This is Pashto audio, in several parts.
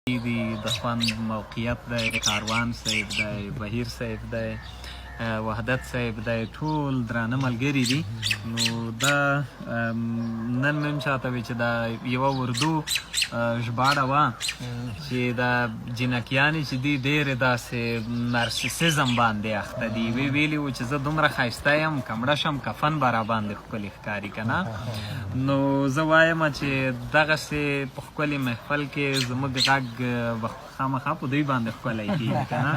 دي د خوند موقعیت دی، کاروان صاحب دی، بهیر صاحب دی، وحدت صاحب دی، ټول درانه ملګري دي. نو دا نن مې هم چاته وی چې دا یوه اردو ژباړه وه چې دا جنکیانې چې دي ډېرې داسې نارسیسزم باندې اخته دي. وی ویلي وو چې زه دومره ښایسته یم که مړه شم کفن به راباندې ښکلي ښکاري که نه. نو زه وایم چې دغسې په ښکلي محفل کې زموږ غږ به خامخا په دوی باندې ښکلی کېږي که نه.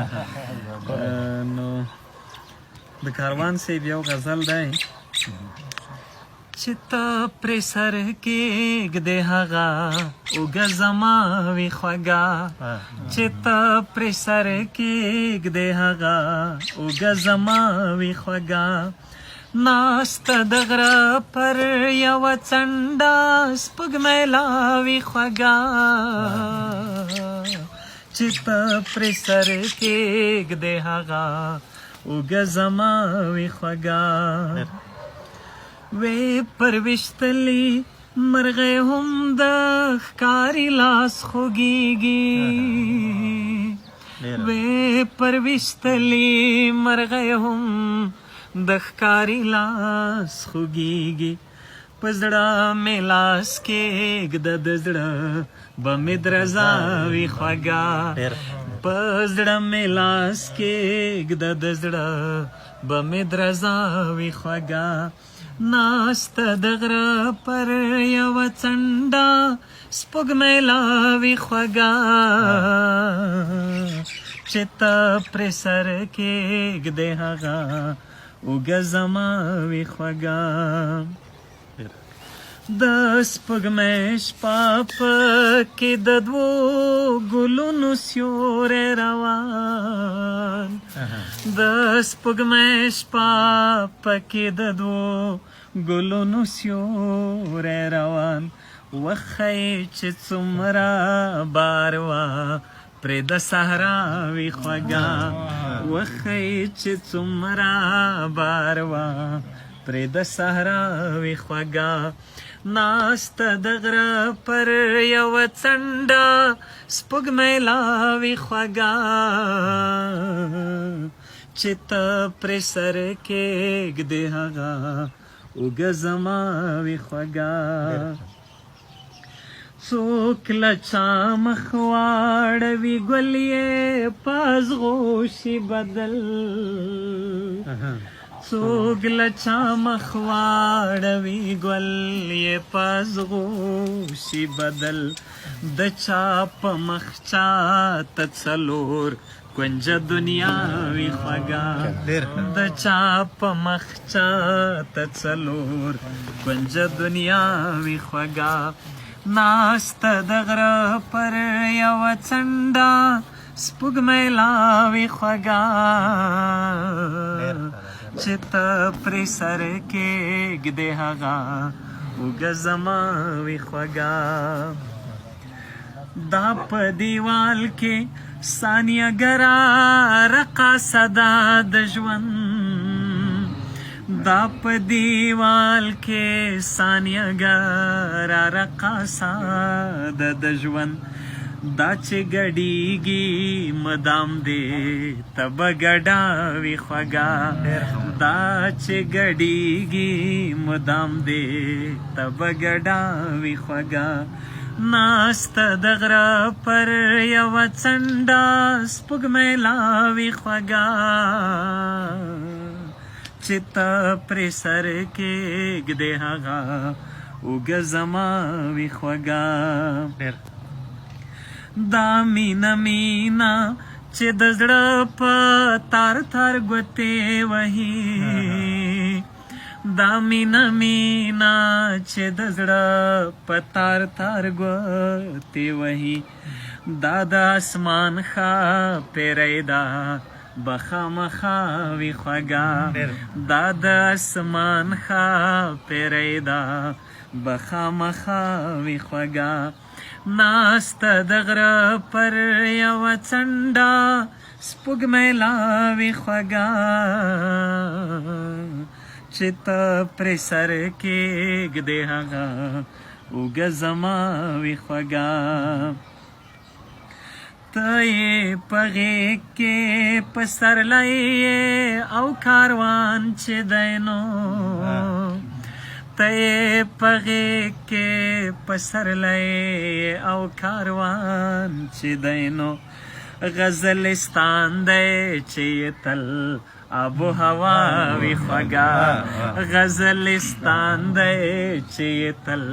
نو د کاروان صاحب یو غزل دی چې ته پرې سر کېږدې هغه اوږه زما وي خوږه، چې ته پرې سر کېږدې هغه اوږه زما وي خوږه، ناسته د غره پر یوه څنډه سپوږمۍ لا وي خوږه، چې ته پرې سر کېږدې هغه اوږه زما وي خوږه. وی پرویشتلی مرغۍ هم د ښکاري لاس خوږیږي، وی پرویشتلی مرغۍ هم د ښکاري لاس خوږیږي، په زړه مې لاس کېږده د زړه به مې درزا وي خوږه، په زړه مې لاس کېږده د زړه به مې درزا وي خوږه، ناسته د غره پر یوه څنډه سپوږمۍ لا وي خوږه، چې ته پرې سر کېږدې هغه اوږه زما وي خوږه. د سپوږمۍ شپه پکې د دوو ګلونو سیوری روان، د سپوږمۍ شپه پکې د دوو ګلونو سیوری روان، وښی چې څومره بار وه پرې د صحرا وي خوږه، وښی چې څومره بار وه پرې د صحرا وي خوږه، ناسته د غره پر یوه څنډه سپوږمۍ لا وي خوږه، چې ته پرې سر کېږدې هغه اوږه زما وي خوږه. څوک له چا مخ واړوي ګل یې په ازغوشي بدل، څوک له چا مخ واړوي ګل یې په ازغوشي بدل، د چا په مخ چاته څلور کونجه دنیا وي خوږه، د چا په مخ چاته څلور کونجه دنیا وي خوږه، ناسته د غره پر یوه څنډه سپوږمۍ لا وي خوږه، چې ته پرې سر کېږدې هغه اوږه زما وي خوږه. دا په دیوال کې ثانیه ګره رقاصه ده د ژوند، دا په دیوال کې ثانیه ګره رقاصه ده د ژوند، دا چې ګډیږي مدام دې ته به ګډه وي خوږه، دا چې ګډیږي مدام دې ته به ګډه وي خوږه، ناسته د غره پر یوه څنډه سپوږمۍ لا وي خوږه، چې ته پرې سر کېږدې هغه اوږه زما وي خوږه. دا مینه مینه چې د زړه په تار تار ګوتې وهي، دا مینه مینه چې د زړه په تار تار ګوتې وهي، دا د اسمان ښاپېری ده به خامخا وي خوږه، دا د اسمان ښاپېری ده به خامخا وي خوږه، ناسته د غره پر یوه څنډه سپوږمۍ لا وي خوږه، چې ته پرې سر کېږدې هغه اوږه زما وي خوږه. ته یې په غېږ کې په سرلی او کاروان چې دی نو ته یې په غېږ کې په سرلی او کاروان چې دی نو غزلستان دی چې یې تل آب و هوا وي خوږه غزلستان دی چې یې تل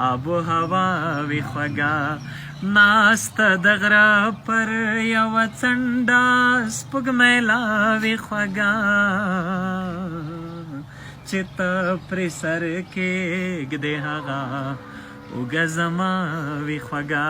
آب و هوا وي خوږه ناسته د غره پر یوه څنډه سپوږمۍ لا وي خوږه چې ته پرې سر کېږدې هغه اوږه زما وي خوږه